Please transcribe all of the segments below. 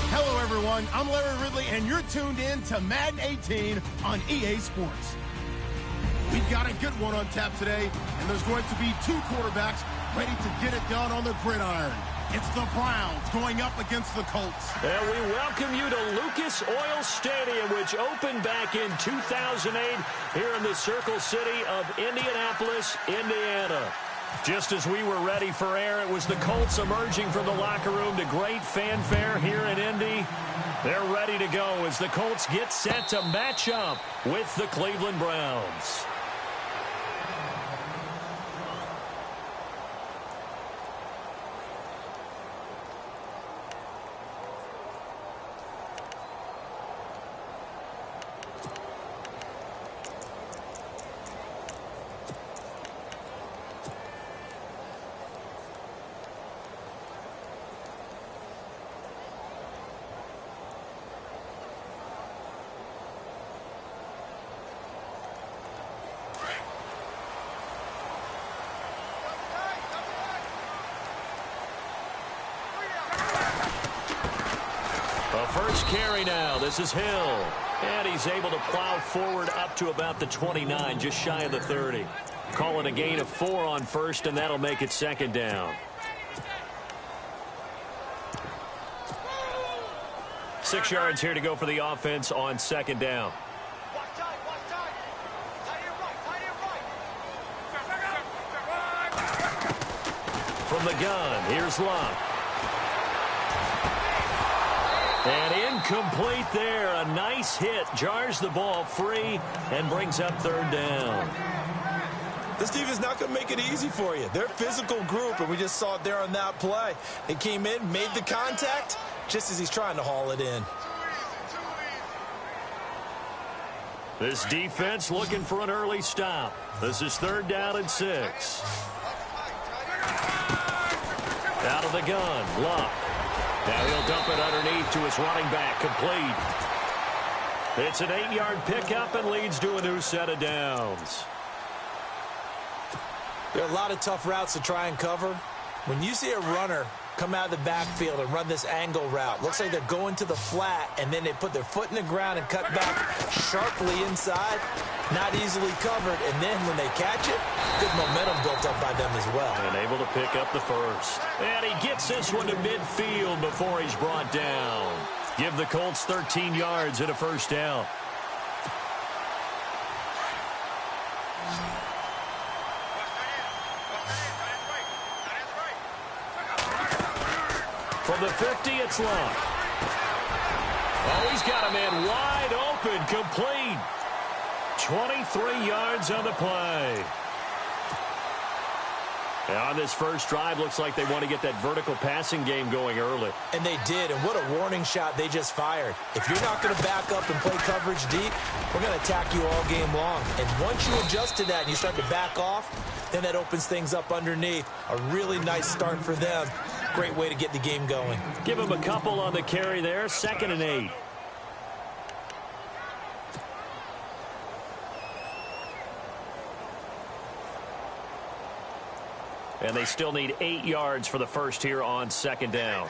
Hello, everyone. I'm Larry Ridley, and you're tuned in to Madden 18 on EA Sports. We've got a good one on tap today, and there's going to be two quarterbacks ready to get it done on the gridiron. It's the Browns going up against the Colts. And we welcome you to Lucas Oil Stadium, which opened back in 2008 here in the Circle City of Indianapolis, Indiana. Just as we were ready for air, it was the Colts emerging from the locker room to great fanfare here in Indy. They're ready to go as the Colts get set to match up with the Cleveland Browns. First carry now. This is Hill. And he's able to plow forward up to about the 29, just shy of the 30. Call it a gain of 4 on first, and that'll make it second down. 6 yards here to go for the offense on second down. From the gun, here's Luck. And incomplete there. A nice hit. Jars the ball free and brings up third down. This defense is not going to make it easy for you. They're a physical group, and we just saw it there on that play. It came in, made the contact, just as he's trying to haul it in. This defense looking for an early stop. This is third down and 6. Out of the gun, Luck. Now he'll dump it underneath to his running back, complete. It's an 8-yard pickup and leads to a new set of downs. There are a lot of tough routes to try and cover. When you see a runner come out of the backfield and run this angle route, looks like they're going to the flat, and then they put their foot in the ground and cut back sharply inside. Not easily covered, and then when they catch it, good momentum built up by them as well. And able to pick up the first. And he gets this one to midfield before he's brought down. Give the Colts 13 yards and a first down. From the 50, it's Luck. Oh, he's got a man wide open, complete. 23 yards on the play. And on this first drive, looks like they want to get that vertical passing game going early. And they did, and what a warning shot they just fired. If you're not going to back up and play coverage deep, we're going to attack you all game long. And once you adjust to that and you start to back off, then that opens things up underneath. A really nice start for them. Great way to get the game going. Give him a couple on the carry there, 2nd and 8. And they still need 8 yards for the first here on second down.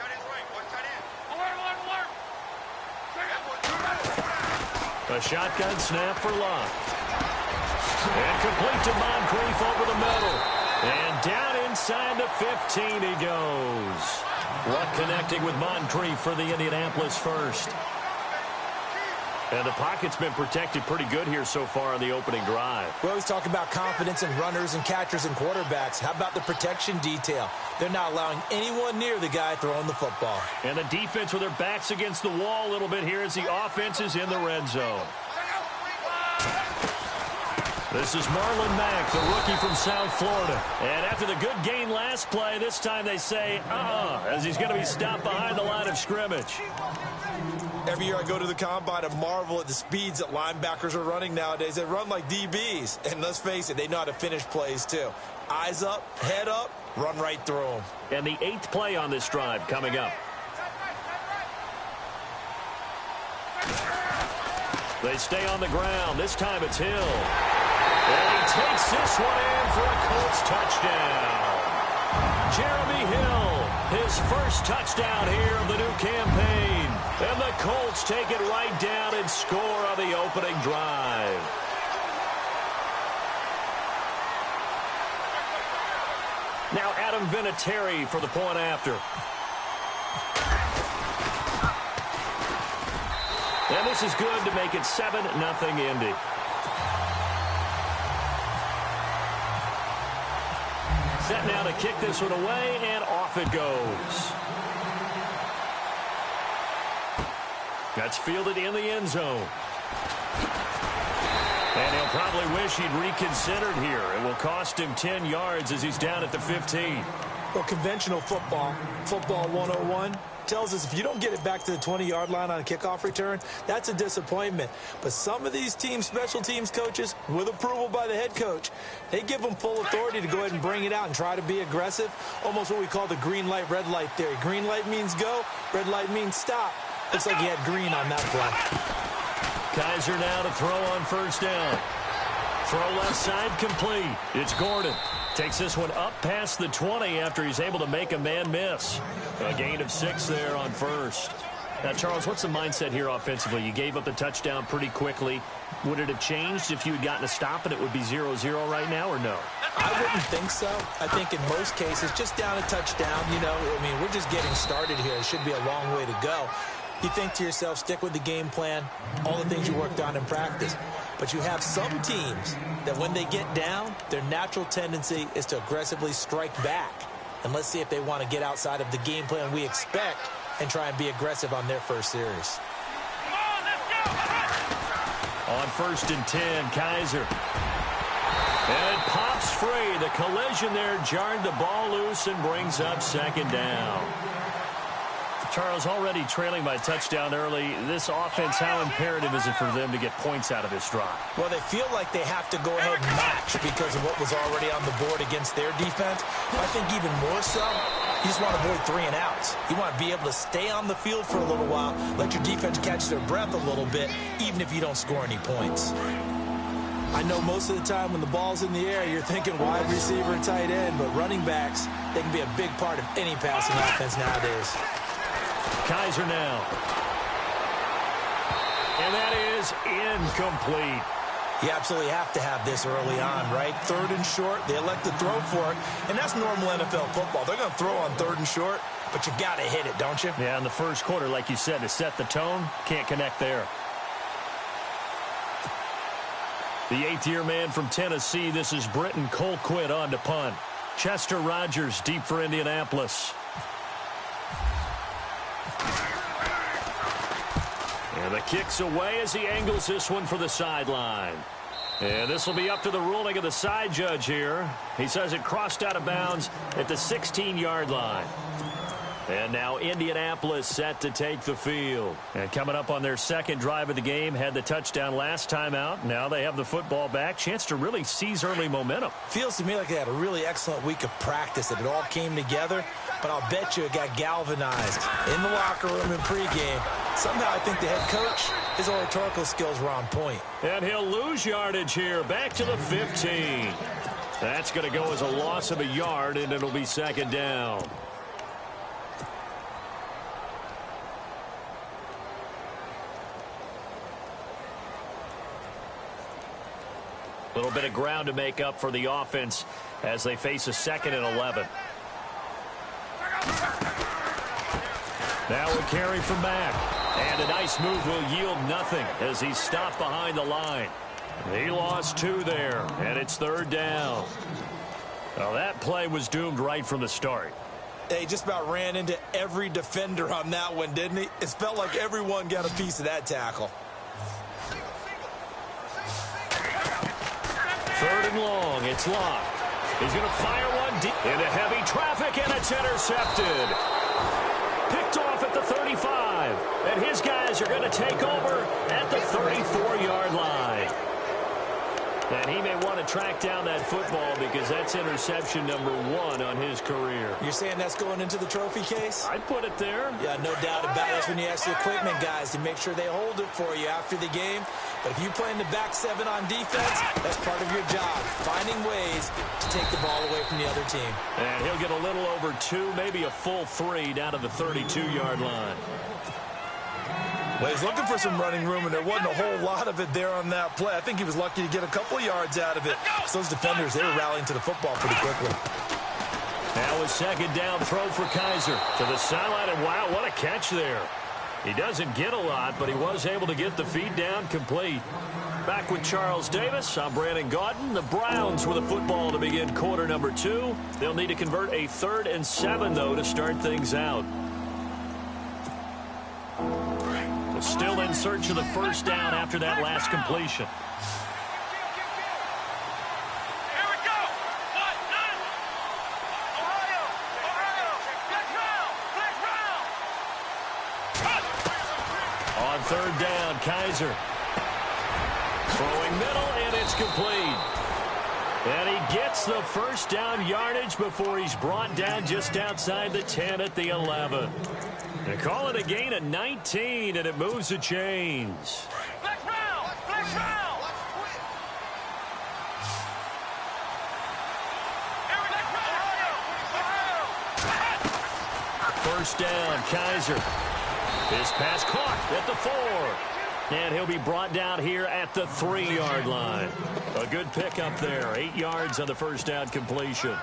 A shotgun snap for Luck. And complete to Moncrief over the middle. And down inside the 15 he goes. Luck connecting with Moncrief for the Indianapolis first. And the pocket's been protected pretty good here so far on the opening drive. We always talk about confidence in runners and catchers and quarterbacks. How about the protection detail? They're not allowing anyone near the guy throwing the football. And the defense with their backs against the wall a little bit here as the offense is in the red zone. This is Marlon Mack, the rookie from South Florida. And after the good gain last play, this time they say, as he's going to be stopped behind the line of scrimmage. Every year I go to the combine and marvel at the speeds that linebackers are running nowadays. They run like DBs. And let's face it, they know how to finish plays too. Eyes up, head up, run right through them. And the 8th play on this drive coming up. They stay on the ground. This time it's Hill. And he takes this one in for a Colts touchdown. Jeremy Hill, his first touchdown here of the new campaign. And the Colts take it right down and score on the opening drive. Now Adam Vinatieri for the point after. And this is good to make it 7-0 Indy. Set now to kick this one away, and off it goes. That's fielded in the end zone. And he'll probably wish he'd reconsidered here. It will cost him 10 yards as he's down at the 15. Well, conventional football 101, tells us if you don't get it back to the 20-yard line on a kickoff return, that's a disappointment. But some of these teams, special teams coaches, with approval by the head coach, they give them full authority to go ahead and bring it out and try to be aggressive, almost what we call the green light, red light theory. Green light means go, red light means stop. Looks like he had green on that play. Kaiser now to throw on first down. Throw left side complete. It's Gordon. Takes this one up past the 20 after he's able to make a man miss. A gain of 6 there on first. Now, Charles, what's the mindset here offensively? You gave up the touchdown pretty quickly. Would it have changed if you had gotten a stop and it would be 0-0 right now, or no? I wouldn't think so. I think in most cases, just down a touchdown, you know, I mean, we're just getting started here. It should be a long way to go. You think to yourself, stick with the game plan, all the things you worked on in practice. But you have some teams that when they get down, their natural tendency is to aggressively strike back. And let's see if they want to get outside of the game plan we expect and try and be aggressive on their first series. On 1st and 10, Kaiser. And it pops free. The collision there jarred the ball loose and brings up 2nd down. Charles, already trailing by touchdown early. This offense, how imperative is it for them to get points out of this drive? Well, they feel like they have to go ahead and match because of what was already on the board against their defense. I think even more so, you just want to avoid 3 and outs. You want to be able to stay on the field for a little while, let your defense catch their breath a little bit, even if you don't score any points. I know most of the time when the ball's in the air, you're thinking wide receiver and tight end, but running backs, they can be a big part of any passing offense nowadays. Kaiser now. And that is incomplete. You absolutely have to have this early on, right? 3rd and short, they elect to throw for it, and that's normal NFL football. They're going to throw on 3rd and short, but you've got to hit it, don't you? Yeah, in the first quarter, like you said, to set the tone, can't connect there. The 8th-year man from Tennessee, this is Britton Colquitt on to punt. Chester Rogers deep for Indianapolis. And the kick's away as he angles this one for the sideline. And this will be up to the ruling of the side judge here. He says it crossed out of bounds at the 16-yard line. And now Indianapolis set to take the field. And coming up on their 2nd drive of the game, had the touchdown last time out. Now they have the football back. Chance to really seize early momentum. Feels to me like they had a really excellent week of practice, that it all came together. But I'll bet you it got galvanized in the locker room in pregame. Somehow I think the head coach, his oratorical skills were on point. And he'll lose yardage here, back to the 15. That's going to go as a loss of a yard, and it'll be 2nd down. A little bit of ground to make up for the offense as they face a 2nd and 11. Now a carry from Mack. And a nice move will yield nothing as he's stopped behind the line. He lost 2 there, and it's 3rd down. Well, that play was doomed right from the start. He just about ran into every defender on that one, didn't he? It felt like everyone got a piece of that tackle. 3rd and long. It's Locke. He's going to fire one deep into heavy traffic, and it's intercepted. Picked off at the 35. And his guys are going to take over at the 34-yard line. And he may want to track down that football because that's interception number 1 on his career. You're saying that's going into the trophy case? I'd put it there. Yeah, no doubt about it. That's when you ask the equipment guys to make sure they hold it for you after the game. But if you play in the back 7 on defense, that's part of your job, finding ways to take the ball away from the other team. And he'll get a little over 2, maybe a full 3 down to the 32-yard line. Well, he's looking for some running room, and there wasn't a whole lot of it there on that play. I think he was lucky to get a couple of yards out of it. So those defenders, they were rallying to the football pretty quickly. Now a second down throw for Kaiser to the sideline, and wow, what a catch there. He doesn't get a lot, but he was able to get the feed down complete. Back with Charles Davis, I'm Brandon Gaudin. The Browns with a football to begin quarter number 2. They'll need to convert a 3rd and 7, though, to start things out. Still in search of the first down after that last completion. Here we go. On 3rd down, Kaiser. Throwing middle, and it's complete. And he gets the first down yardage before he's brought down just outside the 10 at the 11. They call it a gain of 19, and it moves the chains. Flex round. Flex round. First down, Kaiser. This pass caught at the 4. And he'll be brought down here at the 3-yard line. A good pickup there. 8 yards on the first down completion.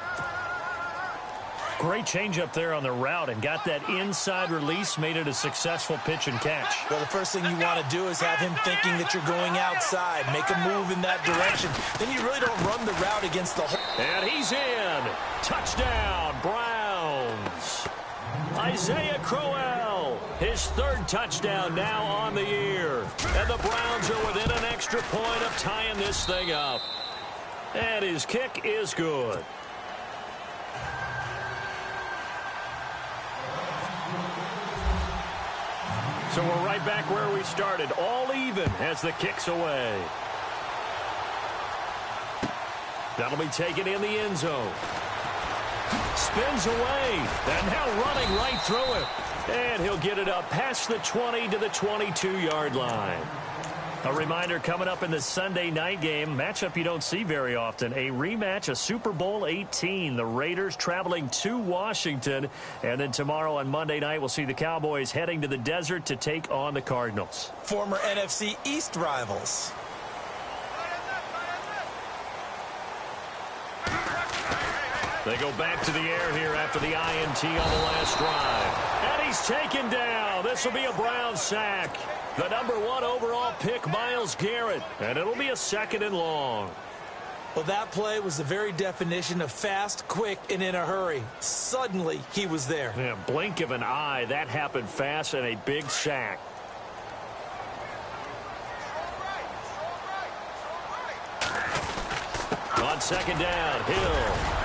Great change up there on the route and got that inside release, made it a successful pitch and catch. Well, the first thing you want to do is have him thinking that you're going outside, make a move in that direction. Then you really don't run the route against the hole. And he's in. Touchdown, Browns. Isaiah Crowell, his 3rd touchdown now on the year. And the Browns are within an extra point of tying this thing up. And his kick is good. So we're right back where we started, all even as the kick's away. That'll be taken in the end zone. Spins away, and now running right through it. And he'll get it up past the 20 to the 22-yard line. A reminder coming up in the Sunday night game, matchup you don't see very often, a rematch of Super Bowl 18. The Raiders traveling to Washington. And then tomorrow on Monday night, we'll see the Cowboys heading to the desert to take on the Cardinals. Former NFC East rivals. They go back to the air here after the INT on the last drive. And he's taken down. This will be a Brown sack. The number 1 overall pick, Myles Garrett. And it'll be a 2nd and long. Well, that play was the very definition of fast, quick, and in a hurry. Suddenly, he was there. Yeah, blink of an eye. That happened fast and a big sack. On 2nd down, Hill.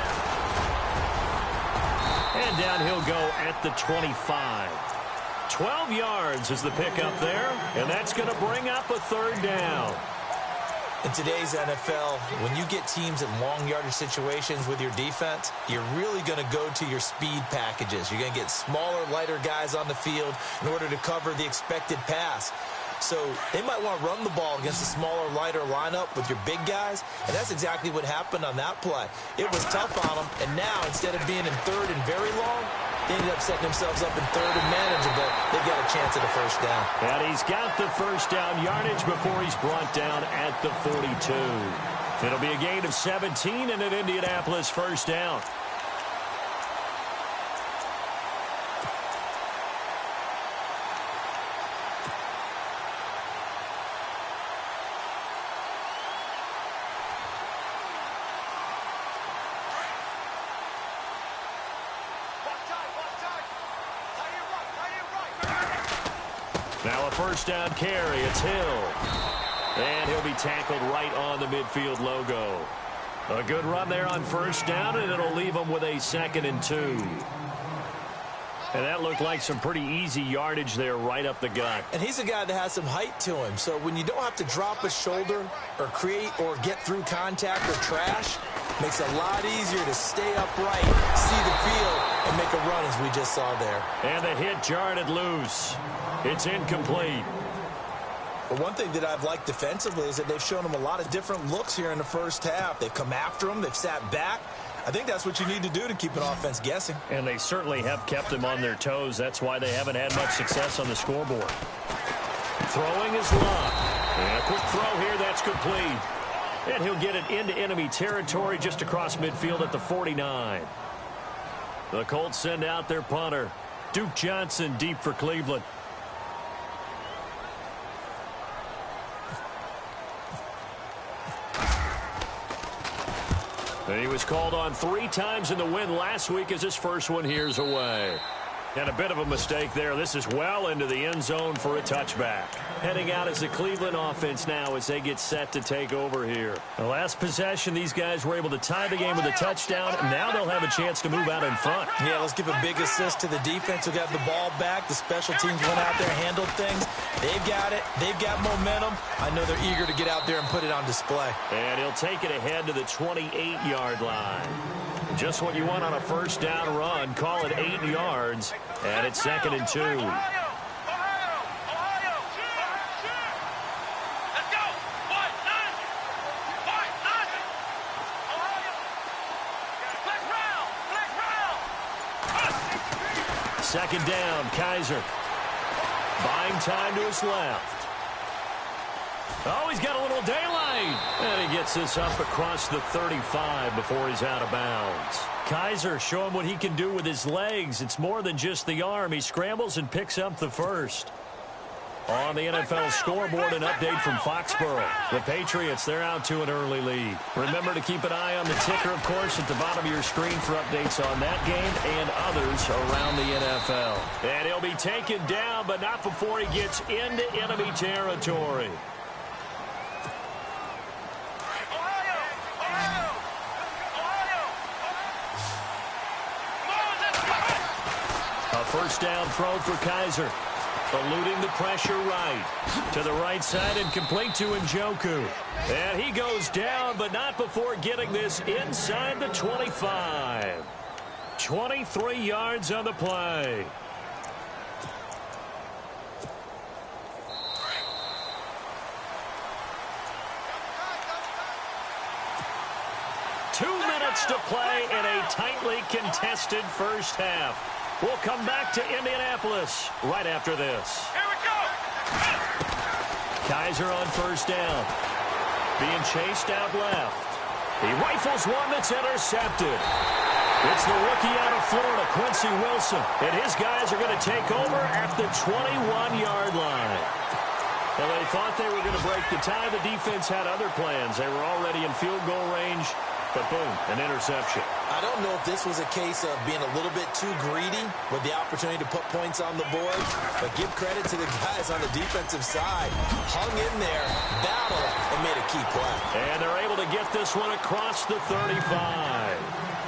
And down he'll go at the 25. 12 yards is the pickup there, and that's going to bring up a 3rd down. In today's NFL, when you get teams in long yardage situations with your defense, you're really going to go to your speed packages. You're going to get smaller, lighter guys on the field in order to cover the expected pass. So they might want to run the ball against a smaller, lighter lineup with your big guys, and that's exactly what happened on that play. It was tough on them, and now instead of being in 3rd and very long, they ended up setting themselves up in 3rd and manageable. They've got a chance at a first down. And he's got the first down yardage before he's brought down at the 42. It'll be a gain of 17 and an Indianapolis first down. Now a first down carry. It's Hill. And he'll be tackled right on the midfield logo. A good run there on first down, and it'll leave him with a 2nd and 2. And that looked like some pretty easy yardage there right up the gut. And he's a guy that has some height to him. So when you don't have to drop a shoulder or create or get through contact or trash, makes it a lot easier to stay upright, see the field, and make a run as we just saw there. And the hit jarred it loose. It's incomplete. But one thing that I've liked defensively is that they've shown him a lot of different looks here in the first half. They've come after him. They've sat back. I think that's what you need to do to keep an offense guessing. And they certainly have kept them on their toes. That's why they haven't had much success on the scoreboard. Throwing is locked. And a quick throw here, that's complete. And he'll get it into enemy territory just across midfield at the 49. The Colts send out their punter. Duke Johnson deep for Cleveland. And he was called on 3 times in the win last week as his first one here's away. And a bit of a mistake there. This is well into the end zone for a touchback. Heading out as the Cleveland offense now as they get set to take over here. The last possession, these guys were able to tie the game with a touchdown. And now they'll have a chance to move out in front. Yeah, let's give a big assist to the defense who got the ball back. The special teams went out there, handled things. They've got it. They've got momentum. I know they're eager to get out there and put it on display. And he'll take it ahead to the 28-yard line. Just what you want on a first down run. Call it 8 yards. And it's 2nd and 2. Ohio! Let's go! Fight, Ohio! Flex round! 2nd down, Kaiser. Buying time to his left. Oh, he's got a little daylight. And he gets this up across the 35 before he's out of bounds. Kaiser showing what he can do with his legs. It's more than just the arm. He scrambles and picks up the first. On the NFL scoreboard, an update from Foxborough. The Patriots, they're out to an early lead. Remember to keep an eye on the ticker, of course, at the bottom of your screen for updates on that game and others around the NFL. And he'll be taken down, but not before he gets into enemy territory. A first down throw for Kaiser. Eluding the pressure right. To the right side and complete to Njoku. And he goes down, but not before getting this inside the 25. 23 yards on the play. Two minutes to play in a tightly contested first half. We'll come back to Indianapolis right after this. Here we go! Kaiser on first down. Being chased out left. He rifles one that's intercepted. It's the rookie out of Florida, Quincy Wilson. And his guys are going to take over at the 21-yard line. Well, they thought they were going to break the tie. The defense had other plans. They were already in field goal range. But boom, an interception. I don't know if this was a case of being a little bit too greedy with the opportunity to put points on the board, but give credit to the guys on the defensive side. Hung in there, battled, and made a key play. And they're able to get this one across the 35.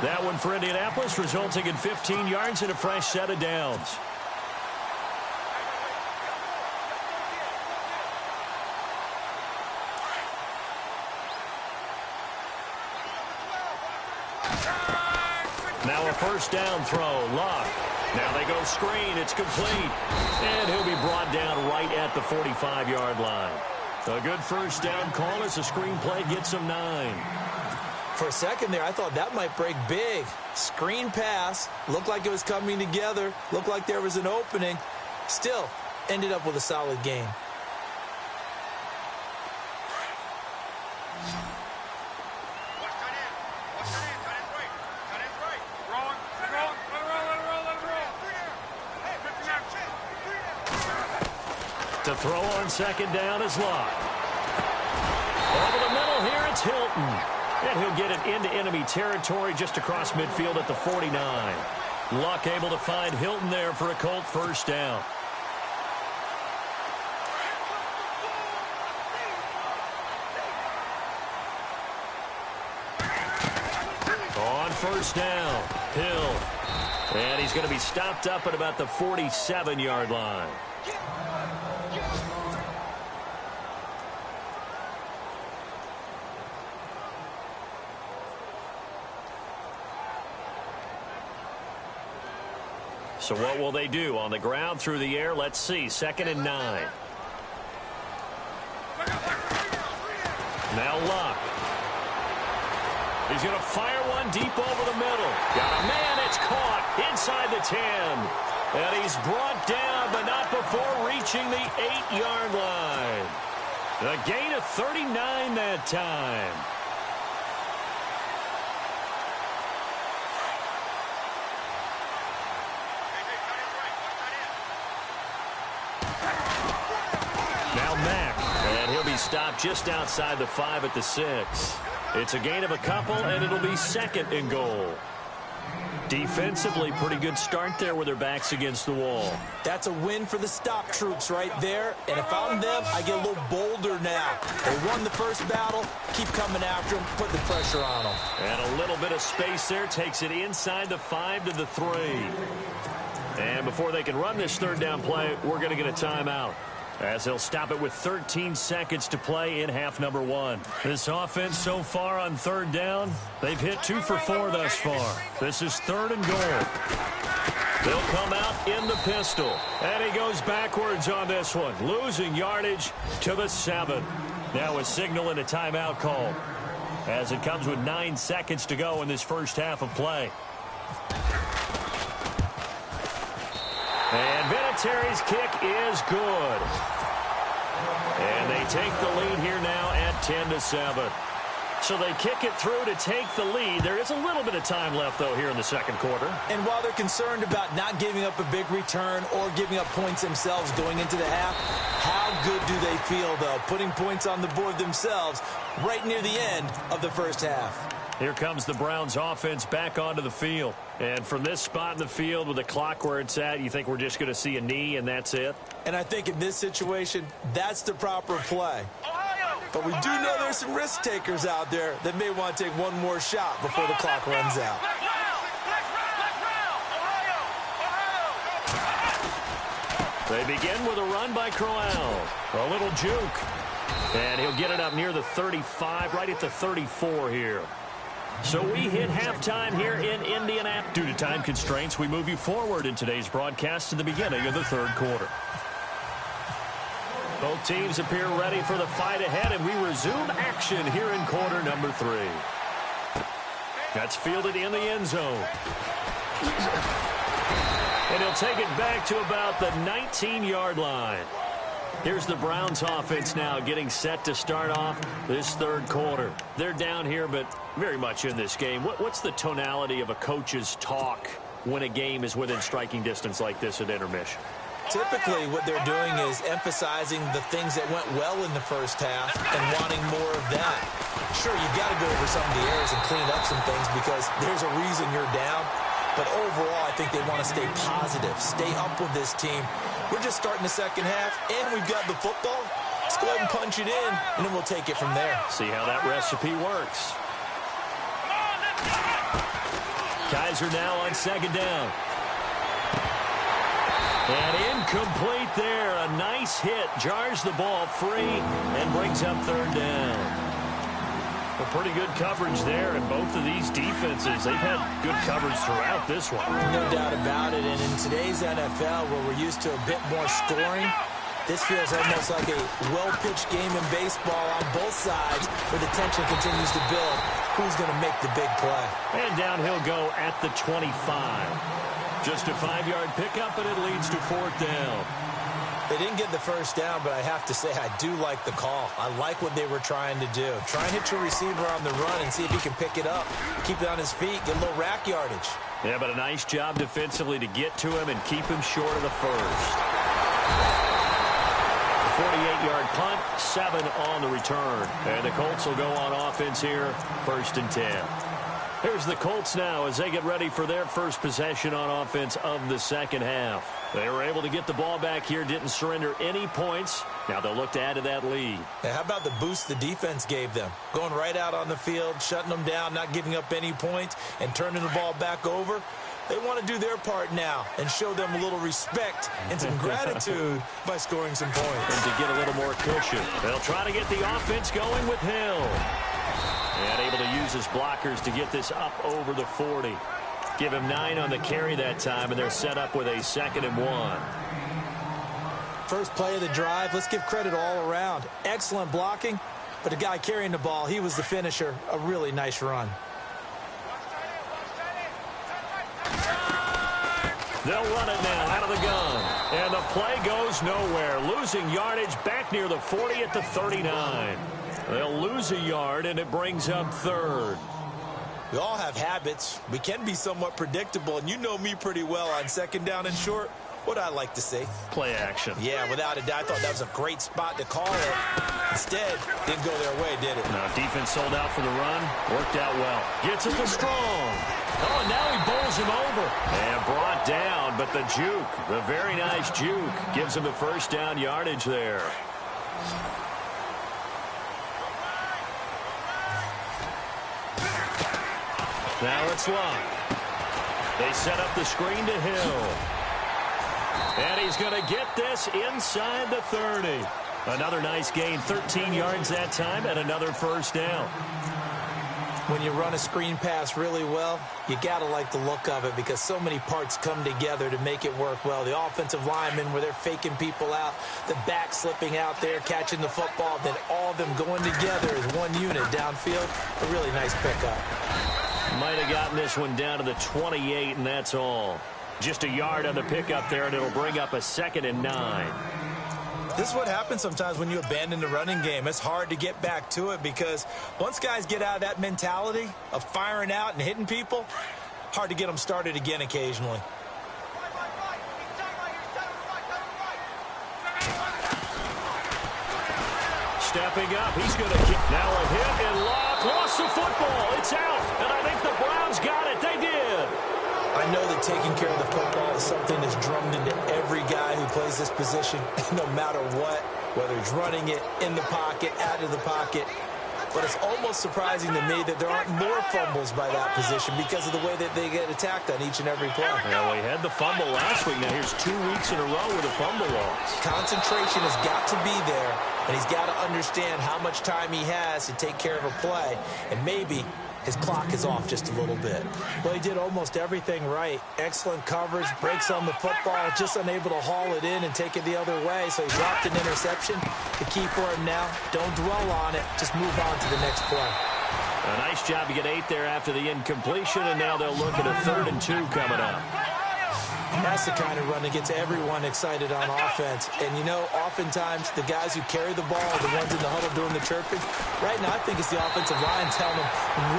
That one for Indianapolis, resulting in 15 yards and a fresh set of downs. Now a first down throw, Lock. Now they go screen, it's complete. And he'll be brought down right at the 45-yard line. A good first down call as the screenplay gets him 9. For a second there, I thought that might break big. Screen pass, looked like it was coming together, looked like there was an opening. Still, ended up with a solid game. To throw on second down is Lock. Over the middle here, it's Hilton. And he'll get it into enemy territory just across midfield at the 49. Luck able to find Hilton there for a Colt first down. On first down, Hill. And he's going to be stopped up at about the 47-yard line. So what will they do? On the ground, through the air? Let's see. 2nd and 9. Now Luck. He's going to fire one deep over the middle. Got a man. It's caught inside the 10. And he's brought down, but not before reaching the 8-yard line. A gain of 39 that time. Now Mack, and he'll be stopped just outside the 5 at the 6. It's a gain of a couple, and it'll be 2nd and goal. Defensively, pretty good start there with their backs against the wall. That's a win for the stop troops right there. And if I'm them, I get a little bolder now. They won the first battle. Keep coming after them. Put the pressure on them. And a little bit of space there. Takes it inside the 5 to the 3. And before they can run this 3rd down play, we're going to get a timeout, as they'll stop it with 13 seconds to play in half number 1. This offense so far on 3rd down, they've hit 2 for 4 thus far. This is 3rd and goal. They'll come out in the pistol. And he goes backwards on this one, losing yardage to the 7. Now a signal and a timeout call, as it comes with 9 seconds to go in this first half of play. And Vinatieri's kick is good. And they take the lead here now at 10-7. So they kick it through to take the lead. There is a little bit of time left, though, here in the 2nd quarter. And while they're concerned about not giving up a big return or giving up points themselves going into the half, how good do they feel, though, putting points on the board themselves right near the end of the first half? Here comes the Browns offense back onto the field. And from this spot in the field with the clock where it's at, you think we're just going to see a knee and that's it? And I think in this situation, that's the proper play. But we do know there's some risk takers out there that may want to take one more shot before the clock runs out. They begin with a run by Crowell. A little juke. And he'll get it up near the 35, right at the 34 here. So we hit halftime here in Indianapolis. Due to time constraints, we move you forward in today's broadcast to the beginning of the 3rd quarter. Both teams appear ready for the fight ahead, and we resume action here in quarter number 3. That's fielded in the end zone. And he'll take it back to about the 19-yard line. Here's the Browns offense now getting set to start off this 3rd quarter. They're down here, but very much in this game. What's the tonality of a coach's talk when a game is within striking distance like this at intermission? Typically, what they're doing is emphasizing the things that went well in the first half and wanting more of that. Sure, you've got to go over some of the errors and clean up some things because there's a reason you're down. But overall, I think they want to stay positive, stay up with this team. We're just starting the 2nd half, and we've got the football. Let's go ahead and punch it in, and then we'll take it from there. See how that recipe works. Kaiser now on 2nd down. And incomplete there. A nice hit. Jars the ball free and brings up 3rd down. Well, pretty good coverage there, and both of these defenses, they've had good coverage throughout this one. No doubt about it, and in today's NFL, where we're used to a bit more scoring, this feels almost like a well-pitched game in baseball on both sides, where the tension continues to build. Who's going to make the big play? And down he'll go at the 25. Just a 5-yard pickup, and it leads to 4th down. They didn't get the first down, but I have to say I do like the call. I like what they were trying to do. Try and hit your receiver on the run and see if he can pick it up. Keep it on his feet, get a little rack yardage. Yeah, but a nice job defensively to get to him and keep him short of the first. 48-yard punt, 7 on the return. And the Colts will go on offense here, 1st and 10. Here's the Colts now as they get ready for their first possession on offense of the second half. They were able to get the ball back here, didn't surrender any points. Now they'll look to add to that lead. Hey, how about the boost the defense gave them? Going right out on the field, shutting them down, not giving up any points, and turning the ball back over. They want to do their part now and show them a little respect and some gratitude by scoring some points. And to get a little more cushion, they'll try to get the offense going with Hill. And able to use his blockers to get this up over the 40. Give him 9 on the carry that time, and they're set up with a 2nd and 1. First play of the drive, let's give credit all around. Excellent blocking, but the guy carrying the ball, he was the finisher. A really nice run. They'll run it now out of the gun. And the play goes nowhere. Losing yardage back near the 40 at the 39. They'll lose a yard, and it brings up 3rd. We all have habits. We can be somewhat predictable, and you know me pretty well on 2nd down and short. What I like to say. Play action. Yeah, without a doubt, I thought that was a great spot to call it. Instead, didn't go their way, did it? No, defense sold out for the run. Worked out well. Gets it to Strong. Oh, and now he bowls him over. And brought down, but the juke, the very nice juke, gives him the first down yardage there. Now it's Luck. They set up the screen to Hill. And he's going to get this inside the 30. Another nice gain, 13 yards that time, and another first down. When you run a screen pass really well, you got to like the look of it because so many parts come together to make it work well. The offensive linemen, where they're faking people out, the back slipping out there, catching the football, then all of them going together as one unit downfield. A really nice pickup. Might have gotten this one down to the 28, and that's all. Just a yard on the pickup there, and it'll bring up a 2nd and 9. This is what happens sometimes when you abandon the running game. It's hard to get back to it because once guys get out of that mentality of firing out and hitting people, hard to get them started again occasionally. Stepping up, he's going to kick. Now a hit and Luck lost the football. It's out, and I think the Browns got it. They did. I know that taking care of the football is something that's drummed into every guy who plays this position, no matter what, whether he's running it, in the pocket, out of the pocket. But it's almost surprising to me that there aren't more fumbles by that position because of the way that they get attacked on each and every play. Well, we had the fumble last week. Now here's 2 weeks in a row with a fumble loss. Concentration has got to be there, and he's got to understand how much time he has to take care of a play, and maybe his clock is off just a little bit. Well, he did almost everything right. Excellent coverage, breaks on the football, just unable to haul it in and take it the other way, so he dropped an interception. The key for him now, don't dwell on it, just move on to the next play. A nice job to get 8 there after the incompletion, and now they'll look at a 3rd and 2 coming up. And that's the kind of run that gets everyone excited on offense. And, you know, oftentimes the guys who carry the ball are the ones in the huddle doing the chirping. Right now, I think it's the offensive line telling them,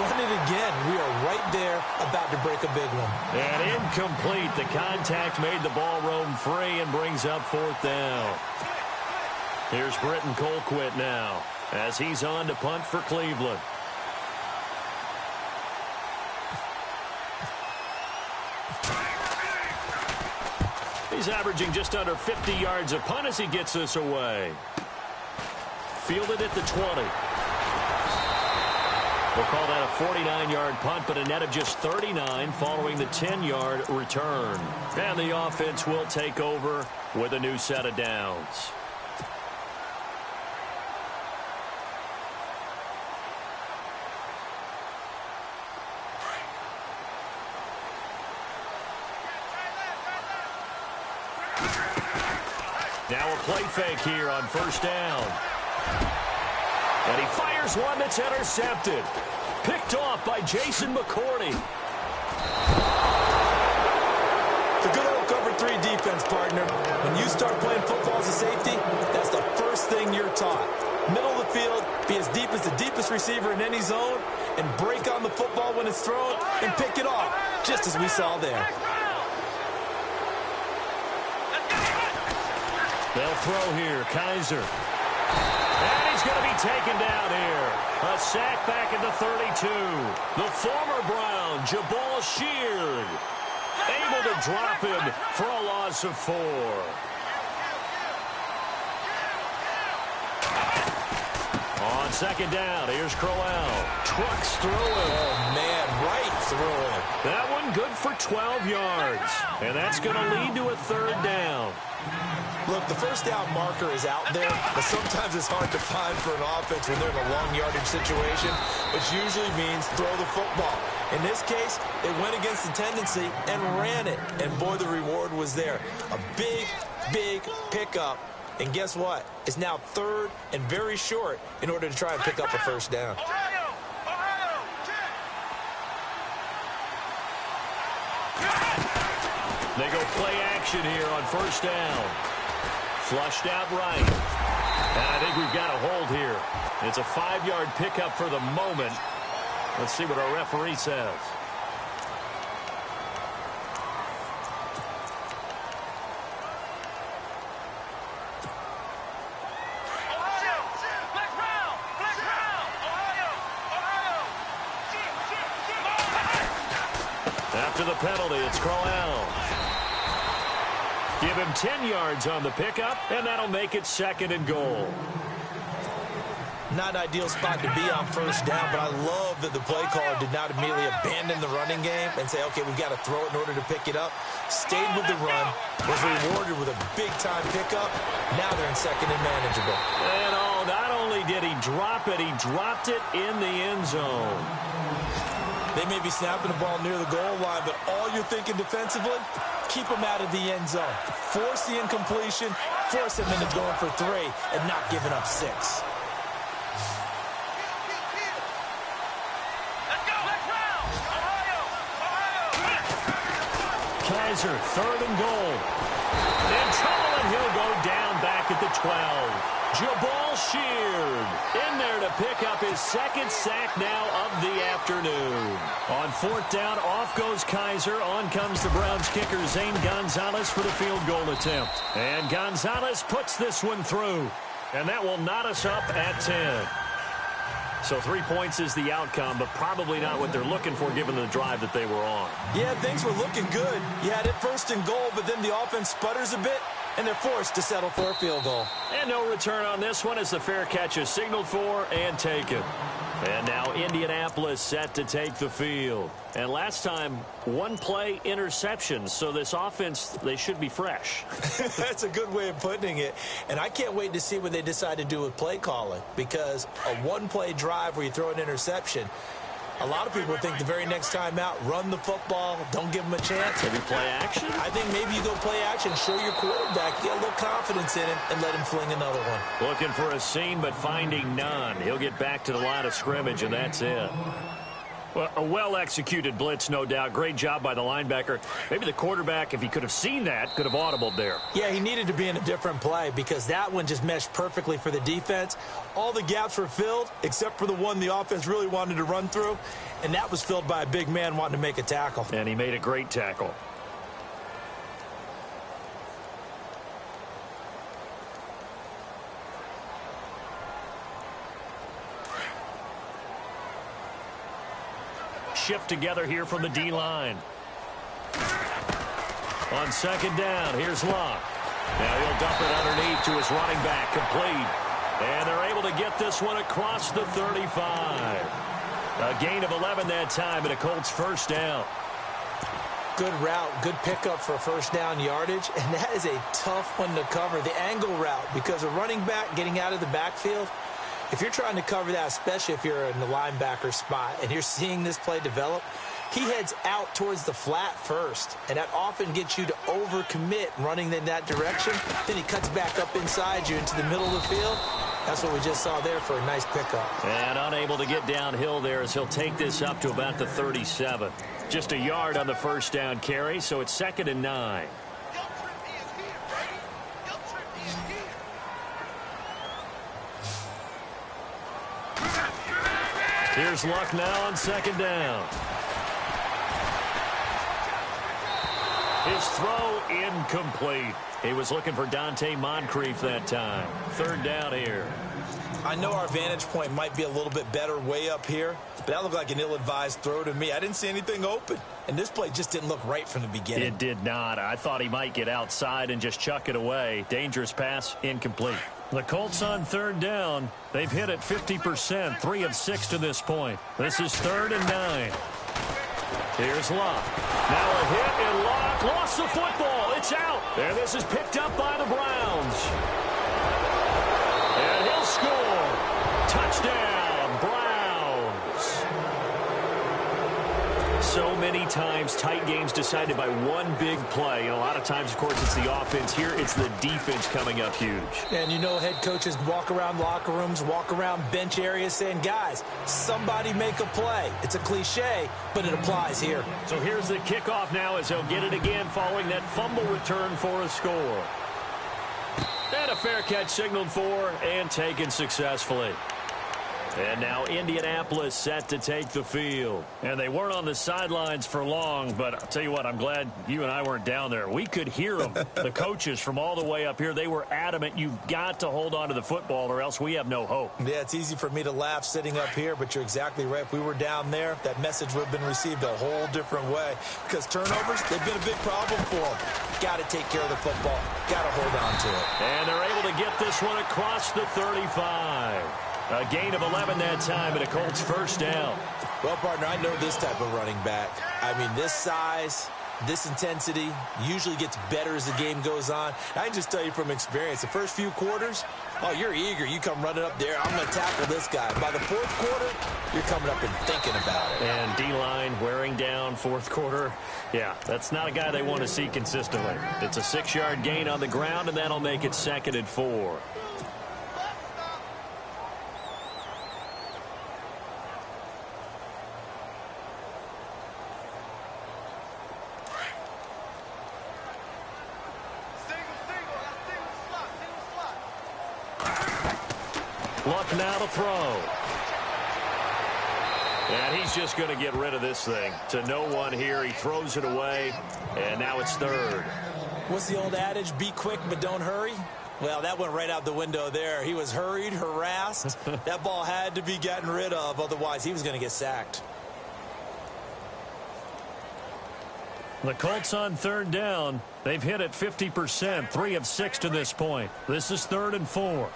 run it again. We are right there about to break a big one. And incomplete. The contact made the ball roam free and brings up 4th down. Here's Britton Colquitt now as he's on to punt for Cleveland. He's averaging just under 50 yards a punt as he gets this away. Fielded at the 20. We'll call that a 49-yard punt, but a net of just 39 following the 10-yard return. And the offense will take over with a new set of downs. Now a play fake here on 1st down. And he fires one that's intercepted. Picked off by Jason McCourty. The good old cover 3 defense, partner. When you start playing football as a safety, that's the first thing you're taught. Middle of the field, be as deep as the deepest receiver in any zone, and break on the football when it's thrown, and pick it off, just as we saw there. They'll throw here. Kaiser. And he's going to be taken down here. A sack back at the 32. The former Brown, Jabal Sheard, able to drop him for a loss of 4. On second down, here's Crowell. Trucks through him. Oh, man, right through him. That one good for 12 yards. And that's going to lead to a 3rd down. Look, the first down marker is out there, but sometimes it's hard to find for an offense when they're in a long yardage situation, which usually means throw the football. In this case, they went against the tendency and ran it. And, boy, the reward was there. A big, big pickup. And guess what? It's now 3rd and very short in order to try and pick up a first down. They go play action here on first down. Flushed out right. And I think we've got a hold here. It's a 5-yard pickup for the moment. Let's see what our referee says. After the penalty, it's Crowell. Give him 10 yards on the pickup, and that'll make it 2nd and goal. Not an ideal spot to be on first down, but I love that the play caller did not immediately abandon the running game and say, okay, we've got to throw it in order to pick it up. Stayed with the run, was rewarded with a big-time pickup. Now they're in 2nd and manageable. And not only did he drop it, he dropped it in the end zone. They may be snapping the ball near the goal line, but all you're thinking defensively, keep them out of the end zone. Force the incompletion, force them into going for 3, and not giving up 6. Kaiser, 3rd and goal. In trouble, and he'll go down back at the 12. Jabal Sheard in there to pick up his 2nd sack now of the afternoon. On 4th down, off goes Kaiser. On comes the Browns kicker, Zane Gonzalez, for the field goal attempt. And Gonzalez puts this one through. And that will knot us up at 10. So 3 points is the outcome, but probably not what they're looking for given the drive that they were on. Yeah, things were looking good. You had it 1st and goal, but then the offense sputters a bit, and they're forced to settle for a field goal. And no return on this one as the fair catch is signaled for and taken. And now Indianapolis set to take the field. And last time, 1 play interception. So this offense, they should be fresh. That's a good way of putting it. And I can't wait to see what they decide to do with play calling. Because a 1-play drive where you throw an interception, a lot of people think the very next time out, run the football, don't give them a chance. Maybe play action? I think maybe you go play action, show your quarterback, get a little confidence in him, and let him fling another one. Looking for a seam, but finding none. He'll get back to the line of scrimmage, and that's it. Well, a well-executed blitz, no doubt. Great job by the linebacker. Maybe the quarterback, if he could have seen that, could have audibled there. Yeah, he needed to be in a different play because that one just meshed perfectly for the defense. All the gaps were filled except for the one the offense really wanted to run through, and that was filled by a big man wanting to make a tackle. And he made a great tackle. Shift together here from the D-line. On 2nd down, here's Locke. Now he'll dump it underneath to his running back, complete. And they're able to get this one across the 35. A gain of 11 that time, and a Colts first down. Good route, good pickup for first down yardage, and that is a tough one to cover, the angle route, because a running back getting out of the backfield, if you're trying to cover that, especially if you're in the linebacker spot and you're seeing this play develop, he heads out towards the flat first, and that often gets you to overcommit running in that direction. Then he cuts back up inside you into the middle of the field. That's what we just saw there for a nice pickup. And unable to get downhill there as he'll take this up to about the 37. Just a yard on the first down carry, so it's 2nd and 9. Here's Luck now on 2nd down. His throw incomplete. He was looking for Dante Moncrief that time. Third down here. I know our vantage point might be a little bit better way up here, but that looked like an ill-advised throw to me. I didn't see anything open, and this play just didn't look right from the beginning. It did not. I thought he might get outside and just chuck it away. Dangerous pass, incomplete. The Colts on third down. They've hit it 50%, 3 of 6 to this point. This is 3rd and 9. Here's Locke. Now a hit, and Locke lost the football. It's out. And this is picked up by the Browns. And he'll score. Touchdown, Browns. So many times tight games decided by one big play. And a lot of times, of course, it's the offense. Here, it's the defense coming up huge. And you know head coaches walk around locker rooms, walk around bench areas saying, guys, somebody make a play. It's a cliche, but it applies here. So here's the kickoff now as they'll get it again following that fumble return for a score. And a fair catch signaled for and taken successfully. And now Indianapolis set to take the field. And they weren't on the sidelines for long, but I'll tell you what, I'm glad you and I weren't down there. We could hear them, the coaches from all the way up here. They were adamant, you've got to hold on to the football or else we have no hope. Yeah, it's easy for me to laugh sitting up here, but you're exactly right. If we were down there, that message would have been received a whole different way. Because turnovers, they've been a big problem for them. Got to take care of the football. Got to hold on to it. And they're able to get this one across the 35. A gain of 11 that time, and a Colts first down. Well, partner, I know this type of running back. I mean, this size, this intensity usually gets better as the game goes on. I can just tell you from experience, the first few quarters, oh, you're eager. You come running up there, I'm going to tackle this guy. By the fourth quarter, you're coming up and thinking about it. And D-line wearing down fourth quarter. Yeah, that's not a guy they want to see consistently. It's a 6-yard gain on the ground, and that'll make it 2nd and 4. Luck now to throw. And he's just going to get rid of this thing. To no one here. He throws it away. And now it's 3rd. What's the old adage? Be quick, but don't hurry? Well, that went right out the window there. He was hurried, harassed. That ball had to be gotten rid of. Otherwise, he was going to get sacked. The Colts on 3rd down. They've hit it 50%, 3 of 6 to this point. This is 3rd and 4.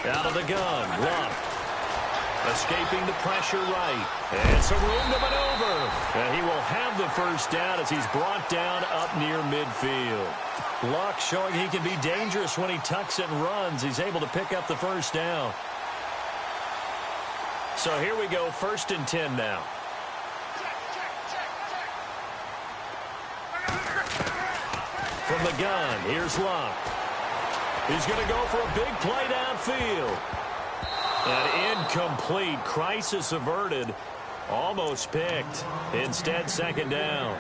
Out of the gun, Luck. Escaping the pressure right. And some room to maneuver. And he will have the first down as he's brought down up near midfield. Luck showing he can be dangerous when he tucks it and runs. He's able to pick up the first down. So here we go, 1st and 10 now. From the gun, here's Luck. He's going to go for a big play downfield. An incomplete. Crisis averted. Almost picked. Instead, 2nd down.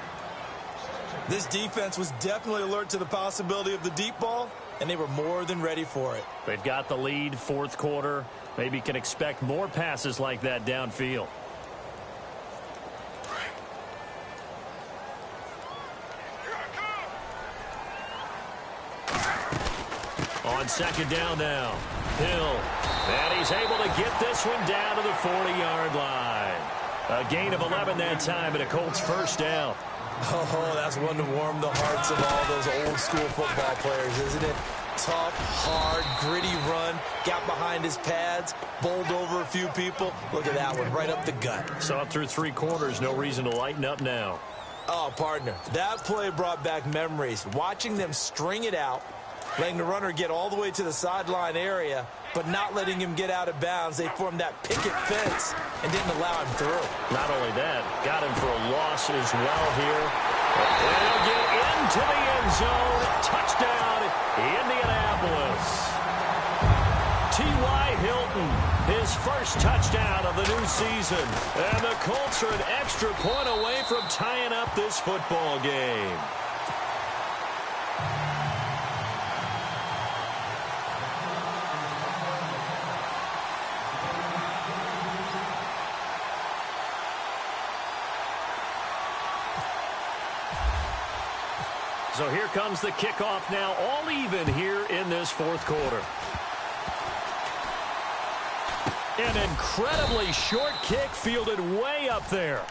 This defense was definitely alert to the possibility of the deep ball, and they were more than ready for it. They've got the lead, 4th quarter. Maybe can expect more passes like that downfield. On 2nd down now, Hill. And he's able to get this one down to the 40-yard line. A gain of 11 that time, and a Colts first down. Oh, that's one to warm the hearts of all those old-school football players, isn't it? Tough, hard, gritty run. Got behind his pads, bowled over a few people. Look at that one, right up the gut. So up through 3 quarters, no reason to lighten up now. Oh, partner, that play brought back memories. Watching them string it out, letting the runner get all the way to the sideline area, but not letting him get out of bounds. They formed that picket fence and didn't allow him through. Not only that, got him for a loss as well here. And he'll get into the end zone. Touchdown, Indianapolis. T.Y. Hilton, his first touchdown of the new season. And the Colts are an extra point away from tying up this football game. So here comes the kickoff now, all even here in this fourth quarter. An incredibly short kick fielded way up there.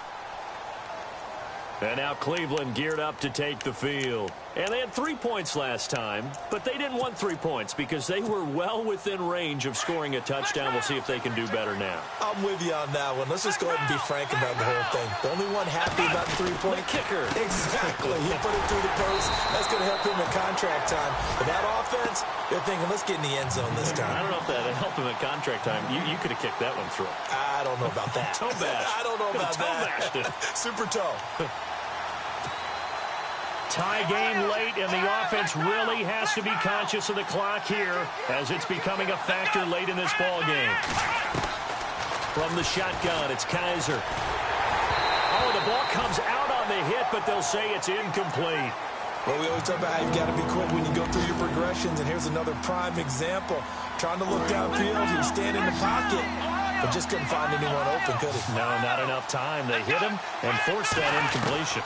And now Cleveland geared up to take the field. And they had 3 points last time, but they didn't want 3 points because they were well within range of scoring a touchdown. We'll see if they can do better now. I'm with you on that one. Let's just go ahead and be frank about the whole thing. The only one happy about the 3-point kicker. Exactly. He put it through the post. That's going to help him in contract time. But that offense, they're thinking, let's get in the end zone this time. I don't know if that helped him at contract time. You could have kicked that one through. I don't know about that. Toe bash. I don't know about toe that. Bashed it. Super toe. Tie game late, and the offense really has to be conscious of the clock here as it's becoming a factor late in this ball game. From the shotgun, it's Kaiser. Oh, the ball comes out on the hit, but they'll say it's incomplete. Well, we always talk about how you've got to be quick when you go through your progressions, and here's another prime example. Trying to look downfield, he was standing in the pocket, but just couldn't find anyone open, could he? No, not enough time. They hit him and forced that incompletion.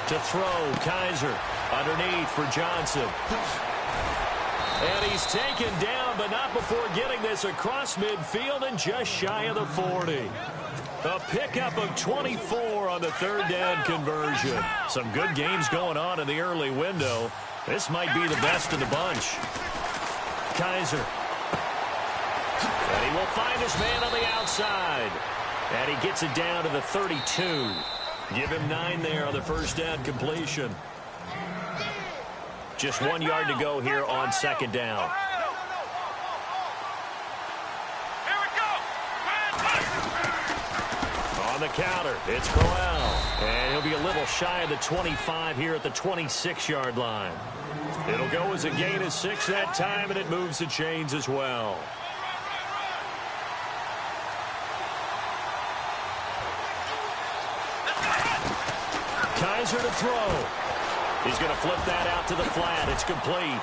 To throw, Kaiser underneath for Johnson. And he's taken down, but not before getting this across midfield and just shy of the 40. A pickup of 24 on the third down conversion. Some good games going on in the early window. This might be the best of the bunch. Kaiser. And he will find his man on the outside. And he gets it down to the 32. Give him 9 there on the first down completion. Just 1 yard to go here on second down. Here we go. On the counter, it's Crowell. And he'll be a little shy of the 25 here at the 26-yard line. It'll go as a gain of 6 that time, and it moves the chains as well. Kaiser to throw. He's going to flip that out to the flat. It's complete.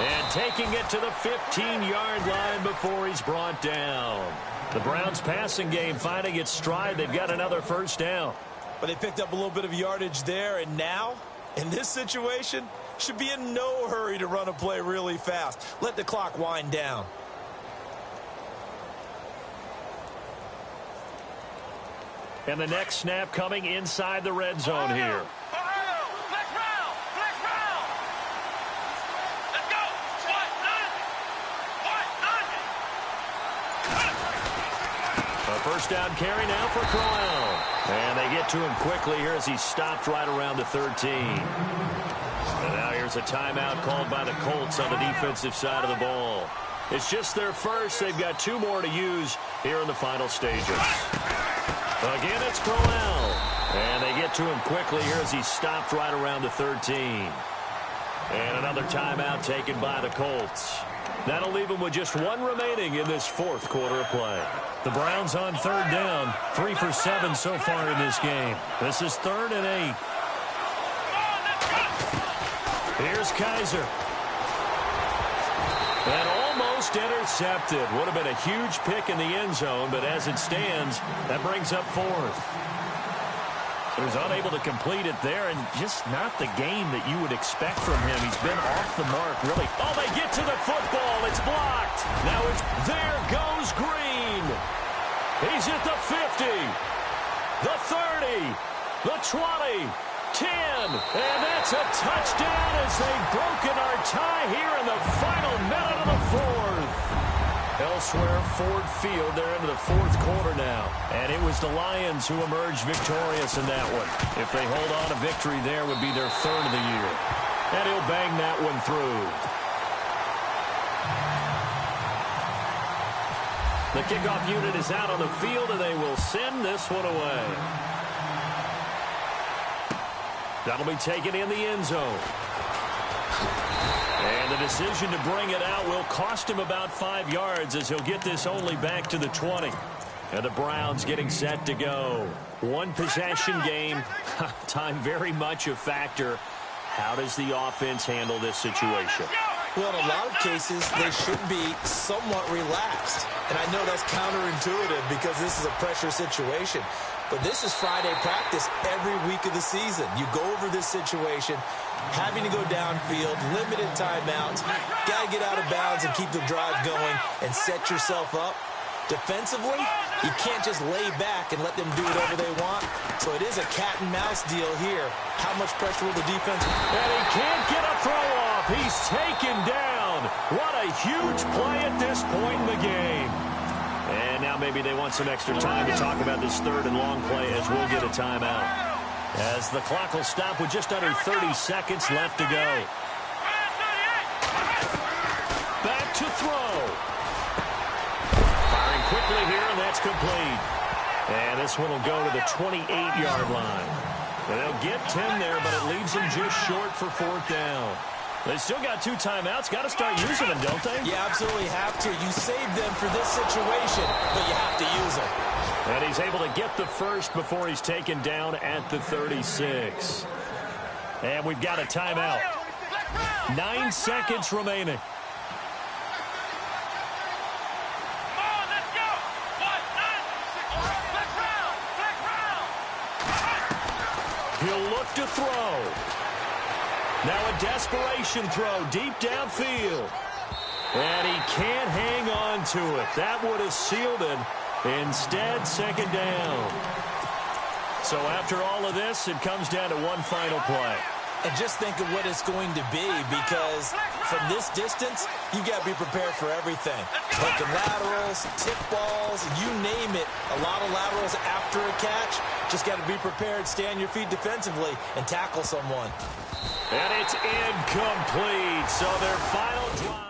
And taking it to the 15-yard line before he's brought down. The Browns passing game finding its stride. They've got another first down. But they picked up a little bit of yardage there, and now, in this situation, should be in no hurry to run a play really fast. Let the clock wind down. And the next snap coming inside the red zone here. First down carry now for Crowell. And they get to him quickly here as he stopped right around the 13. And now here's a timeout called by the Colts on the defensive side of the ball. It's just their first. They've got 2 more to use here in the final stages. Again, it's Crowell. And they get to him quickly here as he stopped right around the 13. And another timeout taken by the Colts. That'll leave them with just 1 remaining in this fourth quarter of play. The Browns on third down, 3 for 7 so far in this game. This is 3rd and 8. Here's Kaiser. And almost intercepted. Would have been a huge pick in the end zone, but as it stands, that brings up 4th. He was unable to complete it there, and just not the game that you would expect from him. He's been off the mark, really. Oh, they get to the football. It's blocked. Now there goes Green. He's at the 50, the 30, the 20, 10, and that's a touchdown as they've broken our tie here in the final minute of the 4th. Elsewhere, Ford Field, they're into the 4th quarter now. And it was the Lions who emerged victorious in that one. If they hold on, a victory there would be their 3rd of the year. And he'll bang that one through. The kickoff unit is out on the field, and they will send this one away. That'll be taken in the end zone. And the decision to bring it out will cost him about 5 yards as he'll get this only back to the 20. And the Browns getting set to go. 1 possession game. Time very much a factor. How does the offense handle this situation? Well, in a lot of cases, they should be somewhat relaxed. And I know that's counterintuitive because this is a pressure situation. But this is Friday practice every week of the season. You go over this situation, having to go downfield, limited timeouts, got to get out of bounds and keep the drive going and set yourself up. Defensively, you can't just lay back and let them do whatever they want. So it is a cat-and-mouse deal here. How much pressure will the defense... And he can't get a throw off. He's taken down. What a huge play at this point in the game. And now maybe they want some extra time to talk about this third and long play as we'll get a timeout. As the clock will stop with just under 30 seconds left to go. Back to throw. Firing quickly here, and that's complete. And this one will go to the 28-yard line. And they'll get 10 there, but it leaves them just short for fourth down. They still got 2 timeouts. Got to start using them, don't they? You absolutely have to. You saved them for this situation, but you have to use them. And he's able to get the first before he's taken down at the 36. And we've got a timeout. 9 seconds remaining. He'll look to throw. Now a desperation throw deep downfield. And he can't hang on to it. That would have sealed it. Instead, second down. So after all of this, it comes down to one final play. And just think of what it's going to be, because from this distance, you got to be prepared for everything. Hooking laterals, tip balls, you name it. A lot of laterals after a catch. Just got to be prepared, stay on your feet defensively, and tackle someone. And it's incomplete. So their final drive.